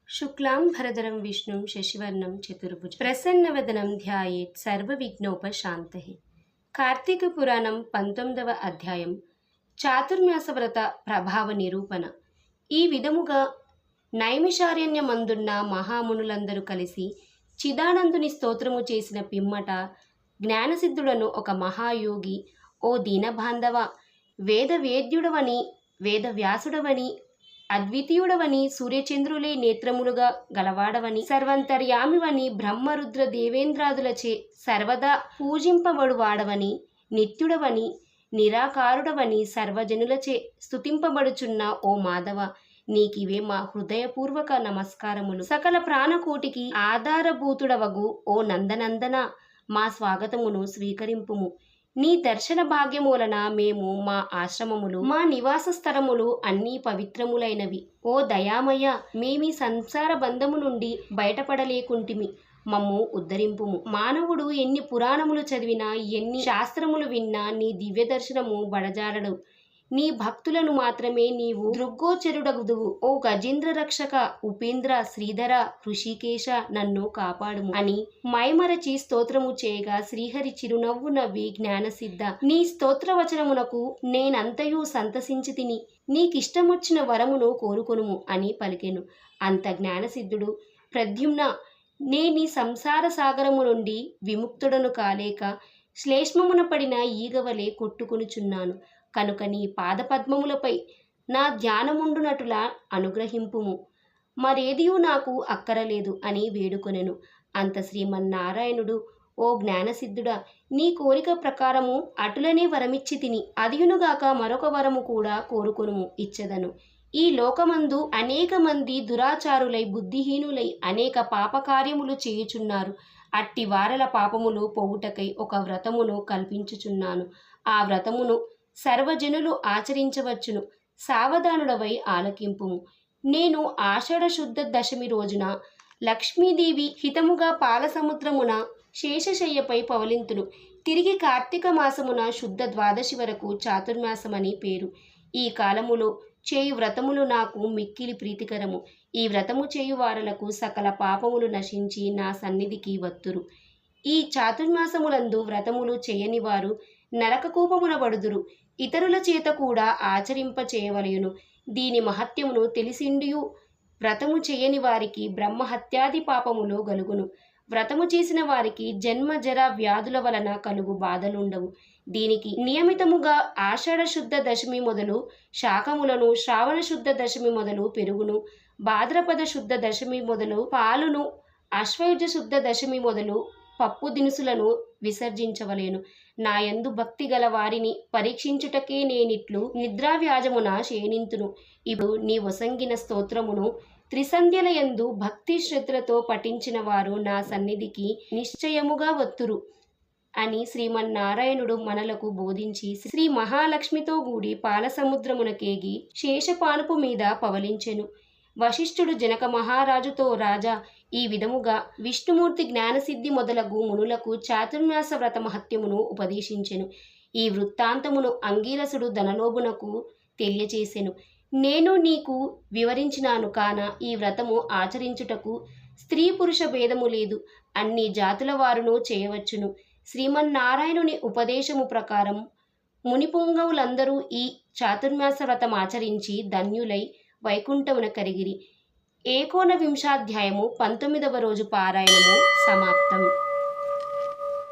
శుక్లాం భరధరం విష్ణుం శశివర్ణం చతుర్భుజ ప్రసన్నవదనం ధ్యాయేత్ సర్వవిఘ్నోపశాంతయే. కార్తీక పురాణం 19వ అధ్యాయం చాతుర్మాస వ్రత ప్రభావ నిరూపణ. ఈ విధముగా నైమిషారణ్యమందున్న మహామునులందరూ కలిసి చిదానందుని స్తోత్రము చేసిన పిమ్మట జ్ఞానసిద్ధుడను ఒక మహాయోగి, ఓ దీనబాంధవ, వేదవేద్యుడవని, వేదవ్యాసుడవని, అద్వితీయుడవని, సూర్యచంద్రులే నేత్రములుగా గలవాడవని, సర్వంతర్యామివని, బ్రహ్మరుద్ర దేవేంద్రాదులచే సర్వదా పూజింపబడువాడవని, నిత్యుడవని, నిరాకారుడవని, సర్వజనులచే స్తుతింపబడుచున్న ఓ మాధవ, నీకివే మా హృదయపూర్వక నమస్కారములు. సకల ప్రాణకోటికి ఆధారభూతుడవగు ఓ నందనందన, మా స్వాగతమును స్వీకరింపుము. నీ దర్శన భాగ్యము వలన మేము, మా ఆశ్రమములు, మా నివాస స్థలములు అన్నీ పవిత్రములైనవి. ఓ దయామయ, మేమీ సంసార బంధము నుండి బయటపడలేకుంటిమి, మమ్ము ఉద్ధరింపుము. మానవుడు ఎన్ని పురాణములు చదివినా, ఎన్ని శాస్త్రములు విన్నా నీ దివ్య దర్శనము బడజారడు. నీ భక్తులను మాత్రమే నీవు దృగ్గోచరుడగుదువు. ఓ గజేంద్ర రక్షక, ఉపేంద్ర, శ్రీధర, ఋషికేశ, నన్ను కాపాడుము అని మైమరచి స్తోత్రము చేయగా శ్రీహరి చిరునవ్వు నవ్వి, జ్ఞానసిద్ధ, నీ స్తోత్రవచనమునకు నేనంతయు సంతసించి తిని, నీకిష్టమొచ్చిన వరమును కోరుకొనుము అని పలికెను. అంత జ్ఞానసిద్ధుడు, ప్రద్యుమ్న, నేనీ సంసార సాగరము నుండి విముక్తుడను కాలేక శ్లేష్మమున పడిన ఈగవలే కొట్టుకొనుచున్నాను కనుక నీ పాదపద్మములపై నా ధ్యానముండునటులా అనుగ్రహింపుము. మరేదియూ నాకు అక్కరలేదు అని వేడుకొనెను. అంత శ్రీమన్నారాయణుడు, ఓ జ్ఞానసిద్ధుడా, నీ కోరిక ప్రకారము అటులనే వరమిచ్చి తిని, అదియునుగాక మరొక వరము కూడా కోరుకొనుము, ఇచ్చెదను. ఈ లోకమందు అనేక మంది దురాచారులై, బుద్ధిహీనులై అనేక పాపకార్యములు చేయుచున్నారు. అట్టి వారల పాపములు పోవుటకై ఒక వ్రతమును కల్పించుచున్నాను. ఆ వ్రతమును సర్వజనులు ఆచరించవచ్చును. సావధానుడవై ఆలకింపుము. నేను ఆషాఢ శుద్ధ దశమి రోజున లక్ష్మీదేవి హితముగా పాలసముద్రమున శేషశయ్యపై పవలింతును. తిరిగి కార్తీక మాసమున శుద్ధ ద్వాదశి వరకు చాతుర్మాసమని పేరు. ఈ కాలములో చేయు వ్రతములు నాకు మిక్కిలి ప్రీతికరము. ఈ వ్రతము చేయు వారలకు సకల పాపములు నశించి నా సన్నిధికి వత్తురు. ఈ చాతుర్మాసములందు వ్రతములు చేయని వారు నరకకూపమున పడుదురు. ఇతరుల చేత కూడా ఆచరింప చేయవలయును. దీని మహత్యమును తెలిసిండియు వ్రతము చేయని వారికి బ్రహ్మహత్యాది పాపములు గలుగును. వ్రతము చేసిన వారికి జన్మ జర వ్యాధుల వలన కలుగు బాధలుండవు. దీనికి నియమితముగా ఆషాఢ శుద్ధ దశమి మొదలు శాకములను, శ్రావణ శుద్ధ దశమి మొదలు పెరుగును, భాద్రపద శుద్ధ దశమి మొదలు పాలును, అశ్వయుజ శుద్ధ దశమి మొదలు పప్పు దినుసులను విసర్జించవలేను. నాయందు భక్తి గల వారిని పరీక్షించుటకే నేనిట్లు నిద్రావ్యాజమున శయనింతును. ఇప్పుడు నీ వసంగిన స్తోత్రమును త్రిసంధ్యలయందు భక్తి శ్రద్ధలతో పఠించిన వారు నా సన్నిధికి నిశ్చయముగా వత్తురు అని శ్రీమన్నారాయణుడు మనలకు బోధించి శ్రీ మహాలక్ష్మితో కూడి పాలసముద్రమునకేగి శేషపానుపు మీద పవలించెను. వశిష్ఠుడు జనక మహారాజుతో, రాజా, ఈ విధముగా విష్ణుమూర్తి జ్ఞానసిద్ధి మొదలగు మునులకు చాతుర్మాస వ్రత మహత్యమును ఉపదేశించెను. ఈ వృత్తాంతమును అంగీరసుడు ధనలోభునకు తెలియచేసెను. నేను నీకు వివరించినాను కాన ఈ వ్రతము ఆచరించుటకు స్త్రీ పురుష భేదము లేదు. అన్ని జాతుల వారును చేయవచ్చును. శ్రీమన్నారాయణుని ఉపదేశము ప్రకారం మునిపుంగవులందరూ ఈ చాతుర్మాస వ్రతం ఆచరించి ధన్యులై వైకుంఠమున కరిగిరి. 19వ అధ్యాయము 19వ రోజు పారాయణము సమాప్తం.